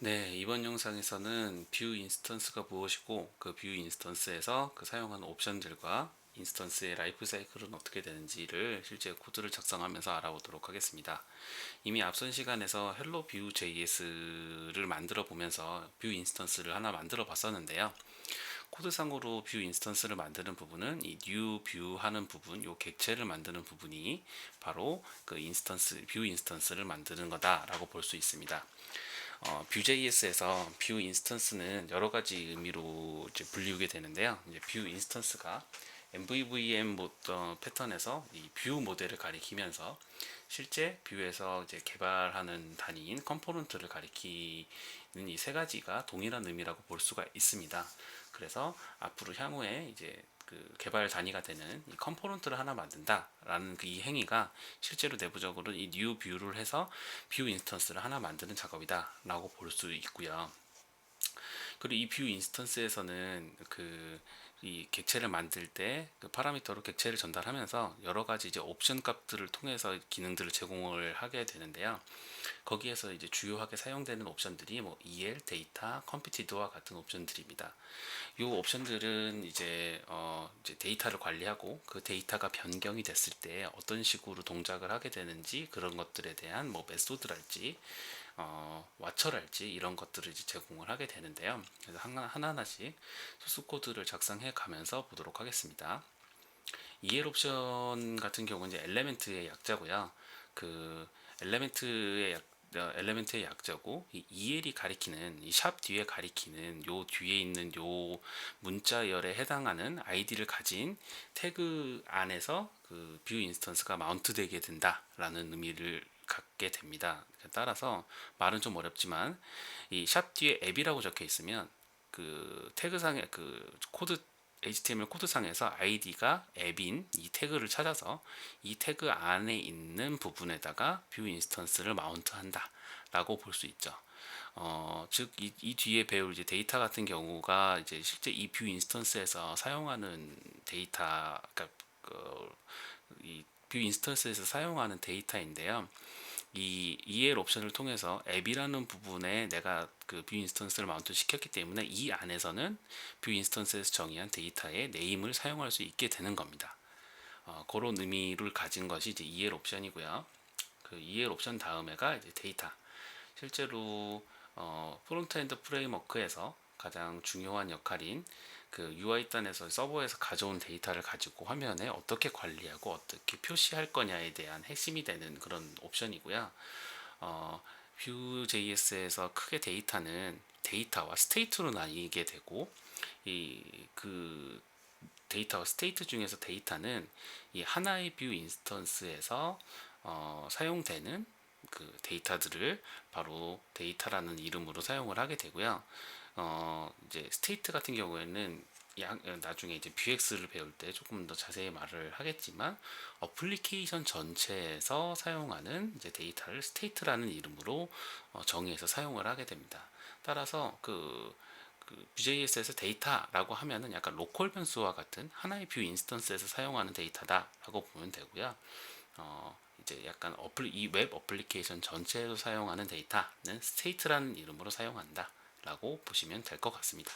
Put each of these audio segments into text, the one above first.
네, 이번 영상에서는 뷰 인스턴스가 무엇이고 그 뷰 인스턴스에서 그 사용하는 옵션들과 인스턴스의 라이프 사이클은 어떻게 되는지를 실제 코드를 작성하면서 알아보도록 하겠습니다. 이미 앞선 시간에서 헬로 뷰 JS를 만들어 보면서 뷰 인스턴스를 하나 만들어 봤었는데요. 코드상으로 뷰 인스턴스를 만드는 부분은 이 new 뷰 하는 부분, 요 객체를 만드는 부분이 바로 그 인스턴스, 뷰 인스턴스를 만드는 거다라고 볼 수 있습니다. Vue.js에서 뷰 인스턴스는 여러 가지 의미로 이제 불리우게 되는데요. 이제 뷰 인스턴스가 MVVM 패턴에서 이 뷰 모델을 가리키면서 실제 뷰에서 이제 개발하는 단위인 컴포넌트를 가리키는 이 세 가지가 동일한 의미라고 볼 수가 있습니다. 그래서 앞으로 향후에 이제 그 개발 단위가 되는 이 컴포넌트를 하나 만든다라는 그 이 행위가 실제로 내부적으로 이 new 뷰를 해서 뷰 인스턴스를 하나 만드는 작업이다라고 볼 수 있고요. 그리고 이 뷰 인스턴스에서는 이 객체를 만들 때 그 파라미터로 객체를 전달하면서 여러 가지 이제 옵션 값들을 통해서 기능들을 제공을 하게 되는데요. 거기에서 이제 주요하게 사용되는 옵션들이 뭐 EL, 데이터, 컴피티드와 같은 옵션들입니다. 이 옵션들은 이제 데이터를 관리하고 그 데이터가 변경이 됐을 때 어떤 식으로 동작을 하게 되는지 그런 것들에 대한 뭐 메소드랄지 와처랄지 이런 것들을 이제 제공을 하게 되는데요. 그래서 하나하나씩 소스 코드를 작성해 가면서 보도록 하겠습니다. EL 옵션 같은 경우는 이제 엘레멘트의 약자고요. 그 엘레멘트의 약 엘레멘트의 약자고 이 EL이 가리키는 이 샵 뒤에 가리키는 요 뒤에 있는 요 문자열에 해당하는 아이디를 가진 태그 안에서 그 뷰 인스턴스가 마운트 되게 된다라는 의미를 갖게 됩니다. 따라서 말은 좀 어렵지만 이 샵 뒤에 앱이라고 적혀 있으면 그 태그상의 그 코드 HTML 코드상에서 아이디가 앱인 이 태그를 찾아서 이 태그 안에 있는 부분에다가 뷰 인스턴스를 마운트한다 라고 볼 수 있죠. 즉, 이 뒤에 배울 이제 데이터 같은 경우가 이제 실제 이 뷰 인스턴스에서 사용하는 데이터, 그러니까 이뷰 인스턴스에서 사용하는 데이터인데요. 이 EL 옵션을 통해서 앱이라는 부분에 내가 그 뷰 인스턴스를 마운트 시켰기 때문에 이 안에서는 뷰 인스턴스에서 정의한 데이터의 네임을 사용할 수 있게 되는 겁니다. 그런 의미를 가진 것이 이제 EL 옵션이고요. 그 EL 옵션 다음에가 이제 데이터. 실제로 프론트엔드 프레임워크에서 가장 중요한 역할인 그 UI 단에서 서버에서 가져온 데이터를 가지고 화면에 어떻게 관리하고 어떻게 표시할 거냐에 대한 핵심이 되는 그런 옵션이고요. 어, Vue.js에서 크게 데이터는 데이터와 스테이트로 나뉘게 되고 그 데이터와 스테이트 중에서 데이터는 이 하나의 뷰 인스턴스에서 사용되는 그 데이터들을 바로 데이터라는 이름으로 사용을 하게 되고요. 이제 스테이트 같은 경우에는 나중에 이제 Vux를 배울 때 조금 더 자세히 말을 하겠지만 어플리케이션 전체에서 사용하는 이제 데이터를 스테이트라는 이름으로 정의해서 사용을 하게 됩니다. 따라서 Vue.js에서 데이터라고 하면은 약간 로컬 변수와 같은 하나의 뷰 인스턴스에서 사용하는 데이터다라고 보면 되고요. 이제 약간 이웹 어플리케이션 전체에서 사용하는 데이터는 스테이트라는 이름으로 사용한다라고 보시면 될 것 같습니다.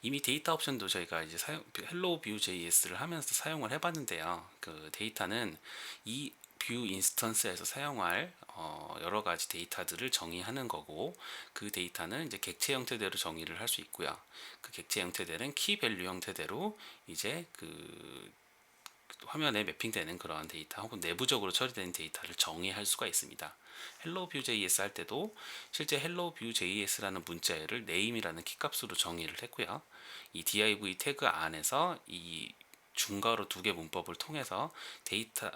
이미 데이터 옵션도 저희가 이제 헬로 뷰 JS를 하면서 사용을 해봤는데요. 그 데이터는 이 뷰 인스턴스에서 사용할 여러 가지 데이터들을 정의하는 거고 그 데이터는 이제 객체 형태대로 정의를 할 수 있고요. 그 객체 형태들은 키 밸류 형태대로 이제 그 화면에 매핑되는 그러한 데이터 혹은 내부적으로 처리되는 데이터를 정의할 수가 있습니다. 헬로 뷰 JS 할 때도 실제 헬로 뷰 JS라는 문자열을 name이라는 키값으로 정의를 했고요. 이 div 태그 안에서 이 중괄호 두 개 문법을 통해서 데이터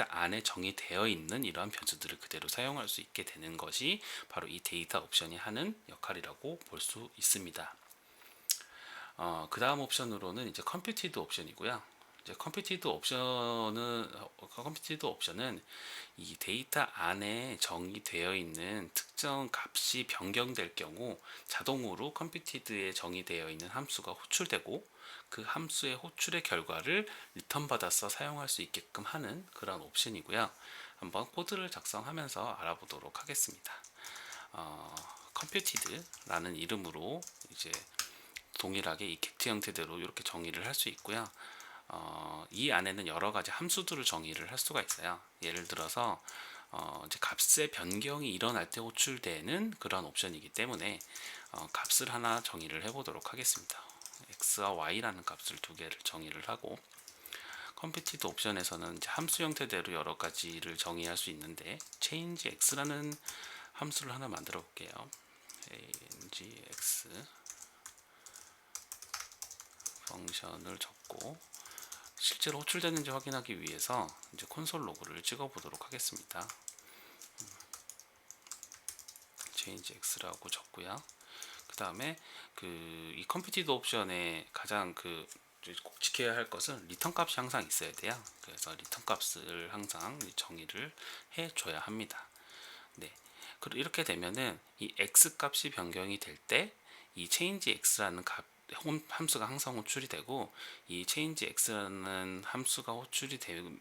안에 정의되어 있는 이러한 변수들을 그대로 사용할 수 있게 되는 것이 바로 이 데이터 옵션이 하는 역할이라고 볼 수 있습니다. 그 다음 옵션으로는 이제 컴퓨티드 옵션이고요. 이제 컴퓨티드 옵션은 이 데이터 안에 정의되어 있는 특정 값이 변경될 경우 자동으로 컴퓨티드에 정의되어 있는 함수가 호출되고 그 함수의 호출의 결과를 리턴 받아서 사용할 수 있게끔 하는 그런 옵션이고요. 한번 코드를 작성하면서 알아보도록 하겠습니다. computed라는 이름으로 이제 동일하게 이 객트 형태대로 이렇게 정의를 할 수 있고요. 이 안에는 여러 가지 함수들을 정의를 할 수가 있어요. 예를 들어서 이제 값의 변경이 일어날 때 호출되는 그런 옵션이기 때문에 값을 하나 정의를 해보도록 하겠습니다. x와 y라는 값을 두 개를 정의를 하고, 컴피티드 옵션에서는 이제 함수 형태대로 여러 가지를 정의할 수 있는데 change x라는 함수를 하나 만들어 볼게요. change x 펑션을 적고, 실제로 호출되는지 확인하기 위해서 이제 콘솔 로그를 찍어 보도록 하겠습니다. change x라고 적고요. 그 다음에 이 컴퓨티드 옵션에 가장 꼭 지켜야 할 것은 리턴 값이 항상 있어야 돼요. 그래서 리턴 값을 항상 정의를 해줘야 합니다. 네, 이렇게 되면은 이 x 값이 변경이 될 때 이 change x라는 함수가 항상 호출이 되고, 이 change x라는 함수가 호출이 되고,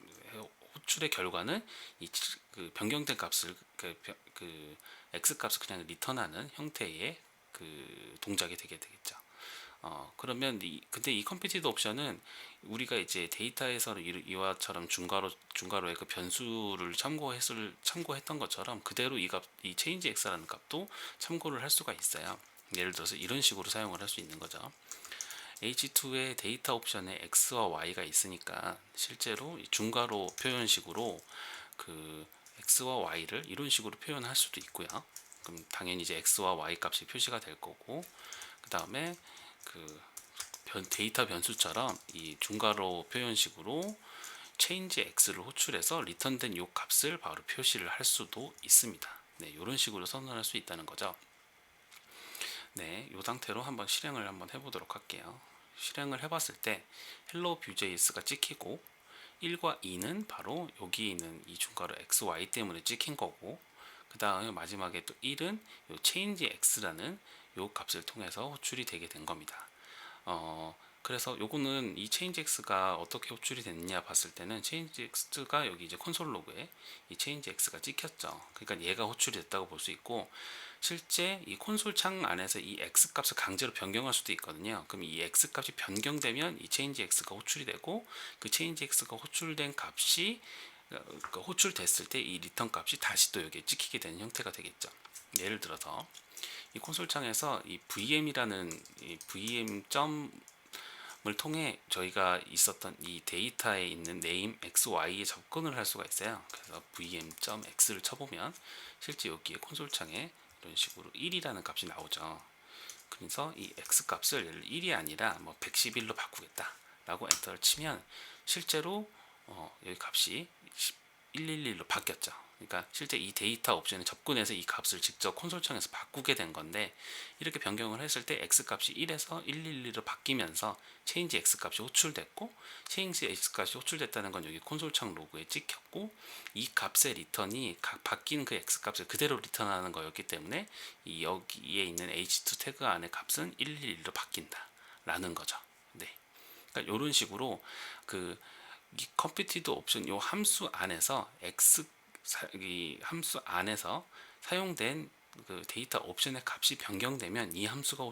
호출의 결과는 변경된 값을 x 값을 그냥 리턴하는 형태의 동작이 되게 되겠죠. 그러면 근데 이 컴퓨티드 옵션은 우리가 이제 데이터에서 이와처럼 중괄호의 그 변수를 참고했던 것처럼 그대로 이 change x라는 값도 참고를 할 수가 있어요. 예를 들어서 이런 식으로 사용을 할 수 있는 거죠. H2의 데이터 옵션에 x와 y가 있으니까 실제로 이 중괄호 표현식으로 x와 y를 이런 식으로 표현할 수도 있고요. 그럼 당연히 이제 x와 y 값이 표시가 될 거고, 그 다음에 데이터 변수처럼 이 중괄호 표현식으로 change x를 호출해서 리턴된 요 값을 바로 표시를 할 수도 있습니다. 네, 이런 식으로 선언할 수 있다는 거죠. 네, 이 상태로 한번 실행을 한번 해보도록 할게요. 실행을 해봤을 때 hello vue.js가 찍히고, 1과 2는 바로 여기 있는 이 중괄호 x, y 때문에 찍힌 거고, 그 다음에 마지막에 또 1은 요 change x라는 요 값을 통해서 호출이 되게 된 겁니다. 그래서 요거는 이 change x가 어떻게 호출이 됐냐 봤을 때는 change x가 여기 이제 콘솔 로그에 이 change x가 찍혔죠. 그러니까 얘가 호출이 됐다고 볼 수 있고, 실제 이 콘솔 창 안에서 이 x 값을 강제로 변경할 수도 있거든요. 그럼 이 x 값이 변경되면 이 change x가 호출이 되고, 그 change x가 호출된 값이 호출됐을 때 이 리턴 값이 다시 또 여기에 찍히게 되는 형태가 되겠죠. 예를 들어서 이 콘솔 창에서 이 vm이라는 이 vm 점을 통해 저희가 있었던 이 데이터에 있는 네임 xy에 접근을 할 수가 있어요. 그래서 vm.x를 쳐보면 실제 여기에 콘솔 창에 이런 식으로 1이라는 값이 나오죠. 그래서 이 x 값을 1이 아니라 뭐 111로 바꾸겠다 라고 엔터를 치면 실제로 여기 값이 111로 바뀌었죠. 그러니까 실제 이 데이터 옵션에 접근해서 이 값을 직접 콘솔 창에서 바꾸게 된 건데, 이렇게 변경을 했을 때 x 값이 1에서 112로 바뀌면서 change x 값이 호출됐고, change x 값이 호출됐다는 건 여기 콘솔 창 로그에 찍혔고, 이 값의 리턴이 바뀐 그 x 값을 그대로 리턴하는 거였기 때문에 이 여기에 있는 h2 태그 안의 값은 112로 바뀐다 라는 거죠. 네, 그러니까 이런 식으로 이 컴퓨티드 옵션 요 함수 안에서 이 함수 안에서 사용된 데이터 옵션의 값이 변경되면 이 함수가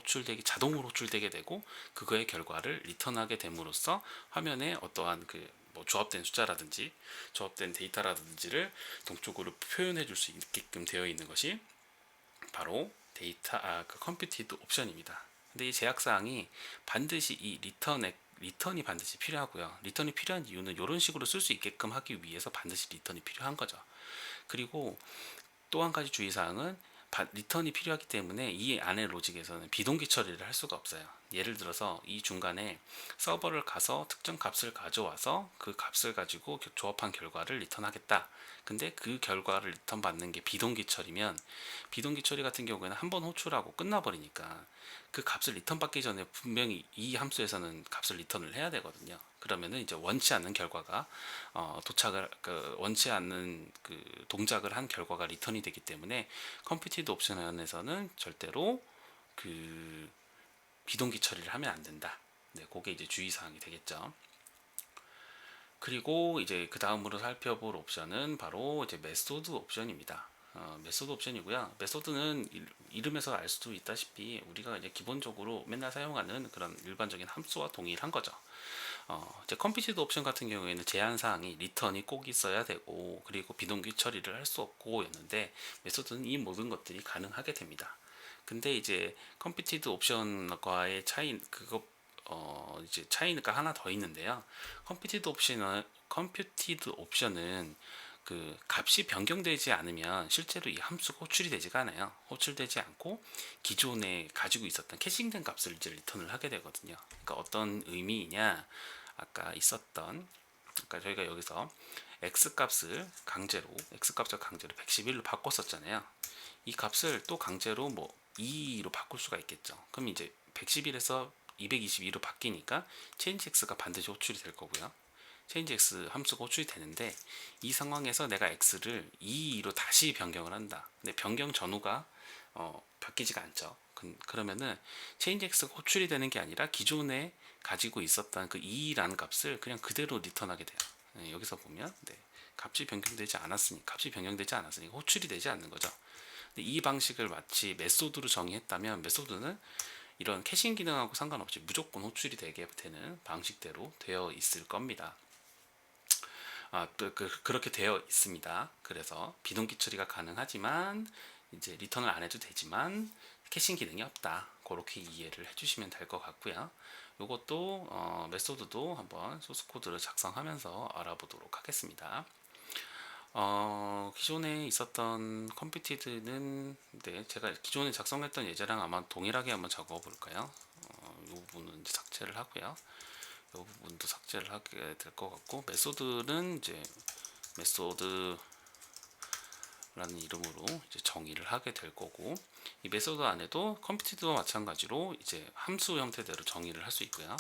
자동으로 호출되게 되고, 그거의 결과를 리턴하게 됨으로써 화면에 어떠한 뭐 조합된 숫자라든지 조합된 데이터라든지를 동적으로 표현해 줄 수 있게끔 되어 있는 것이 바로 컴퓨티드 옵션입니다. 근데 이 제약사항이 반드시 이 리턴이 반드시 필요하고요. 리턴이 필요한 이유는 이런 식으로 쓸 수 있게끔 하기 위해서 반드시 리턴이 필요한 거죠. 그리고 또 한 가지 주의사항은 리턴이 필요하기 때문에 이 안의 로직에서는 비동기 처리를 할 수가 없어요. 예를 들어서 이 중간에 서버를 가서 특정 값을 가져와서 그 값을 가지고 조합한 결과를 리턴하겠다. 근데 그 결과를 리턴 받는 게 비동기 처리면, 비동기 처리 같은 경우에는 한번 호출하고 끝나버리니까 그 값을 리턴 받기 전에 분명히 이 함수에서는 값을 리턴을 해야 되거든요. 그러면은 이제 원치 않는 결과가 원치 않는 동작을 한 결과가 리턴이 되기 때문에 컴퓨티드 옵션에서는 절대로 비동기 처리를 하면 안 된다. 네, 그게 이제 주의사항이 되겠죠. 그리고 이제 그 다음으로 살펴볼 옵션은 바로 이제 메소드 옵션입니다. 메소드 옵션이고요. 메소드는 이름에서 알 수도 있다시피 우리가 이제 기본적으로 맨날 사용하는 그런 일반적인 함수와 동일한 거죠. 이제 컴피티드 옵션 같은 경우에는 제한 사항이 리턴이 꼭 있어야 되고, 그리고 비동기 처리를 할 수 없고였는데, 메소드는 이 모든 것들이 가능하게 됩니다. 근데 이제 컴피티드 옵션과의 차이, 이제 차이가 하나 더 있는데요. 컴퓨티드 옵션은 그 값이 변경되지 않으면 실제로 이 함수가 호출이 되지가 않아요. 호출되지 않고 기존에 가지고 있었던 캐싱된 값을 이제 리턴을 하게 되거든요. 그러니까 어떤 의미이냐? 아까 저희가 여기서 x 값을 강제로 111로 바꿨었잖아요. 이 값을 또 강제로 뭐 2로 바꿀 수가 있겠죠. 그럼 이제 111에서 222로 바뀌니까 change x가 반드시 호출이 될 거고요. change x 함수가 호출이 되는데, 이 상황에서 내가 x를 2로 다시 변경을 한다. 근데 변경 전후가 바뀌지가 않죠. 그러면은 change x가 호출이 되는 게 아니라 기존에 가지고 있었던 그 2라는 값을 그냥 그대로 리턴하게 돼요. 네, 여기서 보면 값이 변경되지 않았으니 호출이 되지 않는 거죠. 근데 이 방식을 마치 메소드로 정의했다면, 메소드는 이런 캐싱 기능하고 상관없이 무조건 호출이 되게 되는 방식대로 되어 있을 겁니다. 그렇게 되어 있습니다. 그래서 비동기 처리가 가능하지만 이제 리턴을 안 해도 되지만 캐싱 기능이 없다. 그렇게 이해를 해주시면 될 것 같고요. 이것도 메소드도 한번 소스 코드를 작성하면서 알아보도록 하겠습니다. 기존에 있었던 컴퓨티드는, 제가 기존에 작성했던 예제랑 아마 동일하게 한번 적어 볼까요? 이 부분은 이제 삭제를 하고요. 이 부분도 삭제를 하게 될 것 같고, 메소드는 이제 메소드라는 이름으로 이제 정의를 하게 될 거고, 이 메소드 안에도 컴퓨티드와 마찬가지로 이제 함수 형태대로 정의를 할 수 있고요.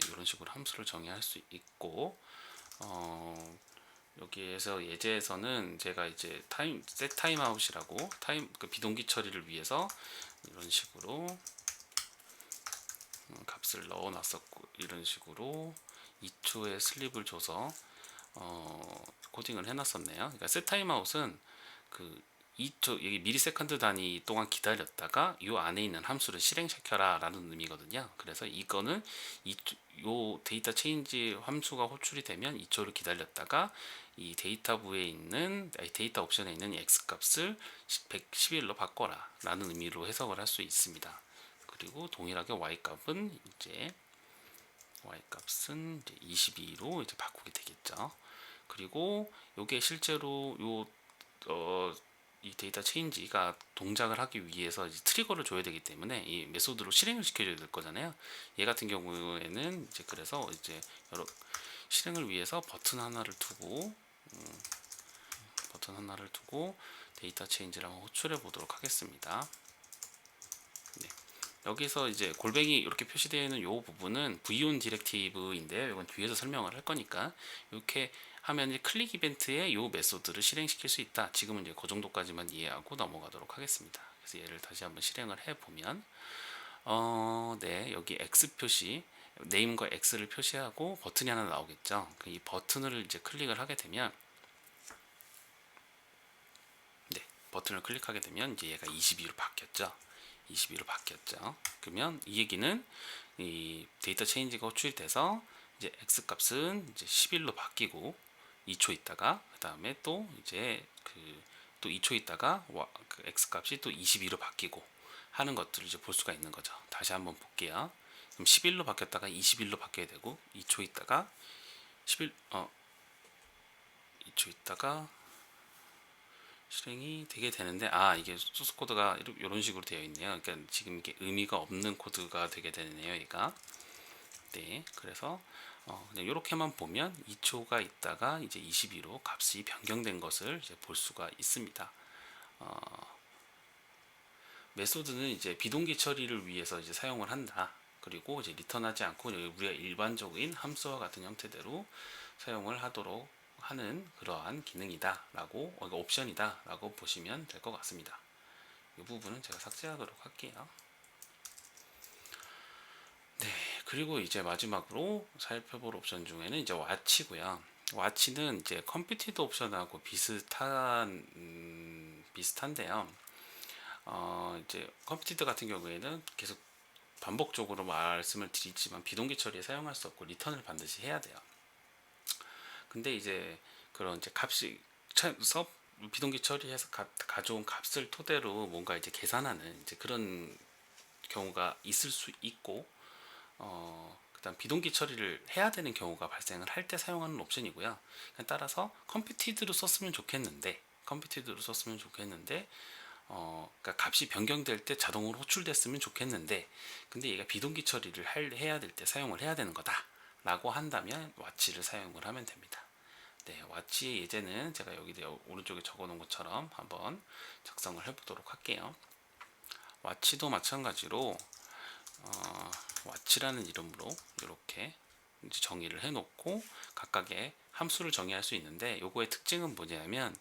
이런 식으로 함수를 정의할 수 있고, 여기에서 예제에서는 제가 이제 set timeout이라고 그 비동기 처리를 위해서 이런 식으로 값을 넣어 놨었고, 이런 식으로 2초의 슬립을 줘서 코딩을 해놨었네요. 그러니까 set timeout은 그 2초, 여기 미리세컨드 단위 동안 기다렸다가 이 안에 있는 함수를 실행시켜라 라는 의미거든요. 그래서 이거는 요 데이터 체인지 함수가 호출이 되면 2초를 기다렸다가 이 데이터부에 있는 데이터 옵션에 있는 x 값을 111로 바꿔라 라는 의미로 해석을 할 수 있습니다. 그리고 동일하게 y 값은 이제 22로 이제 바꾸게 되겠죠. 그리고 이게 실제로 이 데이터 체인지가 동작을 하기 위해서 이제 트리거를 줘야 되기 때문에 이 메소드로 실행을 시켜줘야 될 거잖아요. 얘 같은 경우에는 이제 그래서 이제 여러 실행을 위해서 버튼 하나를 두고 데이터 체인지를 한번 호출해 보도록 하겠습니다. 네. 여기서 이제 골뱅이 이렇게 표시되어 있는 이 부분은 v-on 디렉티브인데요. 이건 뒤에서 설명을 할 거니까 이렇게 하면 클릭 이벤트에 이 메소드를 실행시킬 수 있다. 지금은 이제 그 정도까지만 이해하고 넘어가도록 하겠습니다. 그래서 얘를 다시 한번 실행을 해보면, 여기 X 표시, 네임과 X를 표시하고 버튼이 하나 나오겠죠. 이 버튼을 이제 클릭을 하게 되면, 버튼을 클릭하게 되면 이제 얘가 22로 바뀌었죠. 그러면 이 얘기는 이 데이터 체인지가 호출이 돼서 이제 x 값은 이제 11로 바뀌고 2초 있다가 그 다음에 또 이제 또 2초 있다가 그 x 값이 또 22로 바뀌고 하는 것들을 이제 볼 수가 있는 거죠. 다시 한번 볼게요. 그럼 11로 바뀌었다가 21로 바뀌게 되고 2초 있다가 2초 있다가 실행이 되게 되는데, 이게 소스 코드가 이런 식으로 되어 있네요. 그러니까 지금 이게 의미가 없는 코드가 되게 되네요, 얘가. 그래서 그냥 이렇게만 보면 2초가 있다가 이제 22로 값이 변경된 것을 이제 볼 수가 있습니다. 메소드는 이제 비동기 처리를 위해서 이제 사용을 한다. 그리고 이제 리턴하지 않고 우리가 일반적인 함수와 같은 형태대로 사용을 하도록 하는 그러한 기능이다 라고, 옵션이다 라고 보시면 될 것 같습니다. 이 부분은 제가 삭제하도록 할게요. 그리고 이제 마지막으로 살펴볼 옵션 중에는 이제 와치고요. 와치는 이제 컴피티드 옵션하고 비슷한데요. 이제 컴피티드 같은 경우에는 계속 반복적으로 말씀을 드리지만 비동기 처리에 사용할 수 없고 리턴을 반드시 해야 돼요. 근데 이제 그런 이제 값이 비동기 처리해서 가져온 값을 토대로 뭔가 이제 계산하는 이제 그런 경우가 있을 수 있고, 그다음 비동기 처리를 해야 되는 경우가 발생을 할 때 사용하는 옵션이고요. 따라서 컴피티드로 썼으면 좋겠는데 그러니까 값이 변경될 때 자동으로 호출됐으면 좋겠는데, 근데 얘가 비동기 처리를 해야 될 때 사용을 해야 되는 거다라고 한다면 와치를 사용을 하면 됩니다. 네, 와치 예제는 제가 여기 오른쪽에 적어놓은 것처럼 한번 작성을 해보도록 할게요. 와치도 마찬가지로 와치라는 이름으로 이렇게 이제 정의를 해놓고 각각의 함수를 정의할 수 있는데, 요거의 특징은 뭐냐면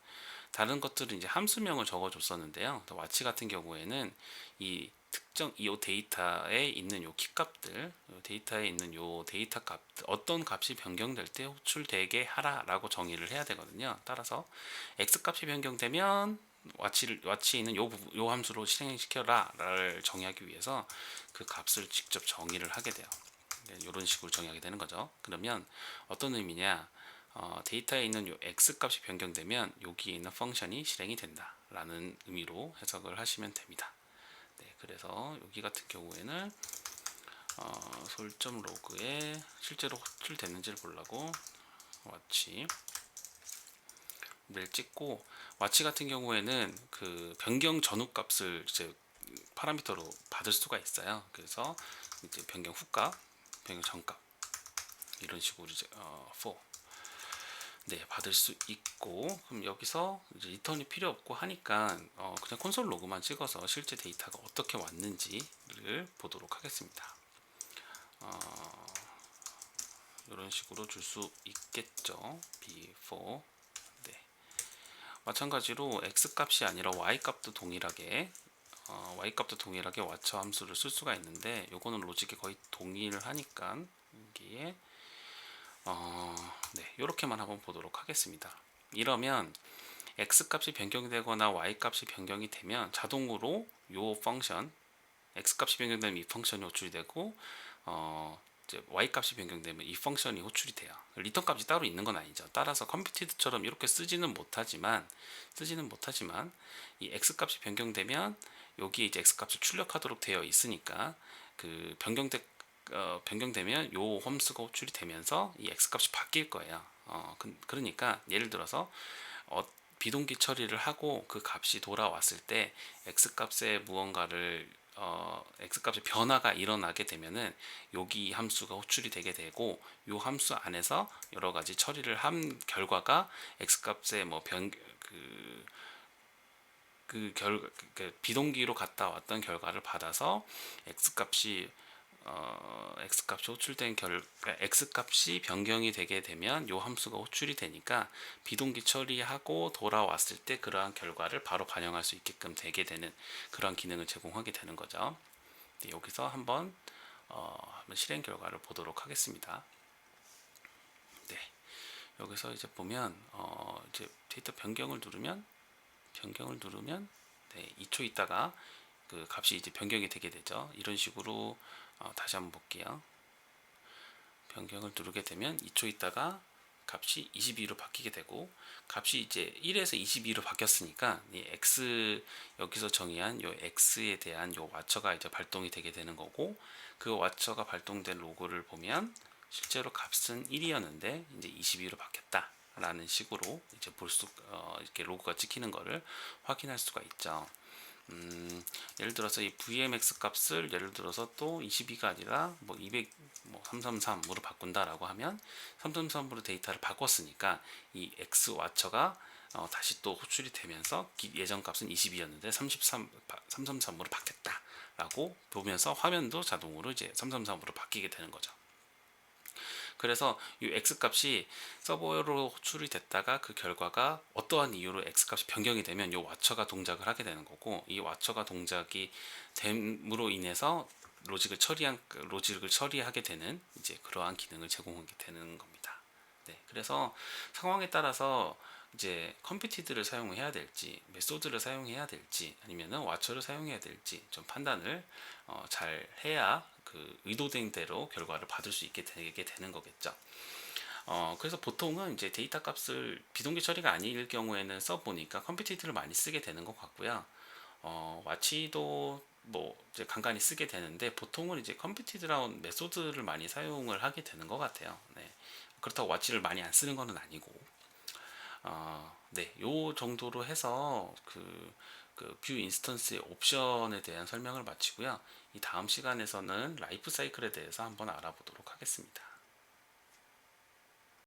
다른 것들은 이제 함수명을 적어줬었는데요. 와치 같은 경우에는 이 특정 이 데이터에 있는 요 키값들, 데이터에 있는 요 데이터 값, 어떤 값이 변경될 때 호출되게 하라라고 정의를 해야 되거든요. 따라서 x 값이 변경되면 와치에 있는 요 함수로 실행시켜라를 정의하기 위해서 그 값을 직접 정의를 하게 돼요. 이런 식으로 정의하게 되는 거죠. 그러면 어떤 의미냐? 데이터에 있는 요 x 값이 변경되면 여기에 있는 펑션이 실행이 된다 라는 의미로 해석을 하시면 됩니다. 네, 그래서 여기 같은 경우에는 솔점 로그에 실제로 호출됐는지를 보려고 와치를 찍고, 와치 같은 경우에는 그 변경 전후 값을 이제 파라미터로 받을 수가 있어요. 그래서 이제 변경 후값, 변경 전값 이런 식으로 이제 for 네, 받을 수 있고, 그럼 여기서 이제 리턴이 필요 없고 하니까 그냥 콘솔 로그만 찍어서 실제 데이터가 어떻게 왔는지를 보도록 하겠습니다. 이런 식으로 줄 수 있겠죠. before. 네. 마찬가지로 x 값이 아니라 y 값도 동일하게 와처 함수를 쓸 수가 있는데, 요거는 로직이 거의 동일하니까 여기에 네, 이렇게만 한번 보도록 하겠습니다. 이러면 x 값이 변경되거나 y 값이 변경이 되면 자동으로 요 펑션, x 값이 변경되면 이 펑션이 호출이 되고, 이제 y 값이 변경되면 이 펑션이 호출이 돼요. 리턴 값이 따로 있는 건 아니죠. 따라서 컴퓨티드처럼 이렇게 쓰지는 못하지만 이 x 값이 변경되면 여기에 이제 x 값을 출력하도록 되어 있으니까 그 변경되면 요 함수가 호출이 되면서 이 x 값이 바뀔 거예요. 그러니까 예를 들어서 비동기 처리를 하고 그 값이 돌아왔을 때 x 값에 무언가를 x 값의 변화가 일어나게 되면은 여기 함수가 호출이 되게 되고, 요 함수 안에서 여러 가지 처리를 한 결과가 x 값의 비동기로 갔다 왔던 결과를 받아서 x 값이 호출된 x 값이 변경이 되게 되면 요 함수가 호출이 되니까 비동기 처리하고 돌아왔을 때 그러한 결과를 바로 반영할 수 있게끔 되게 되는 그러한 기능을 제공하게 되는 거죠. 네, 여기서 한번 실행 결과를 보도록 하겠습니다. 네, 여기서 이제 보면 이제 데이터 변경을 누르면 네, 2초 있다가 그 값이 이제 변경이 되게 되죠. 이런 식으로 다시 한번 볼게요. 변경을 누르게 되면 2초 있다가 값이 22로 바뀌게 되고, 값이 이제 1에서 22로 바뀌었으니까 이 x, 여기서 정의한 요 x에 대한 요 와처가 이제 발동이 되게 되는 거고, 그 와처가 발동된 로그를 보면 실제로 값은 1이었는데 이제 22로 바뀌었다 라는 식으로 이제 이렇게 로그가 찍히는 거를 확인할 수가 있죠. 예를 들어서 이 VMX 값을 예를 들어서 또 22가 아니라 333으로 바꾼다라고 하면 333으로 데이터를 바꿨으니까 이 X 와처가 다시 또 호출이 되면서 예전 값은 22였는데 333으로 바뀌었다라고 보면서 화면도 자동으로 이제 333으로 바뀌게 되는 거죠. 그래서 이 x 값이 서버로 호출이 됐다가 그 결과가 어떠한 이유로 x 값이 변경이 되면 이 와처가 동작을 하게 되는 거고, 이 와처가 동작이 됨으로 인해서 로직을 처리하게 되는 이제 그러한 기능을 제공하게 되는 겁니다. 네, 그래서 상황에 따라서 이제 컴퓨티드를 사용해야 될지, 메소드를 사용해야 될지, 아니면은 와처를 사용해야 될지 좀 판단을 잘 해야 그 의도된 대로 결과를 받을 수 있게 되게 되는 거겠죠. 그래서 보통은 이제 데이터 값을 비동기 처리가 아닐 경우에는 써보니까 컴퓨티드를 많이 쓰게 되는 것 같고요. 와치도 뭐 이제 간간히 쓰게 되는데 보통은 이제 컴퓨티드라운 메소드를 많이 사용을 하게 되는 것 같아요. 네. 그렇다고 와치를 많이 안 쓰는 것은 아니고, 네, 요 정도로 해서 뷰 인스턴스의 옵션에 대한 설명을 마치고요. 이 다음 시간에서는 라이프 사이클에 대해서 한번 알아보도록 하겠습니다.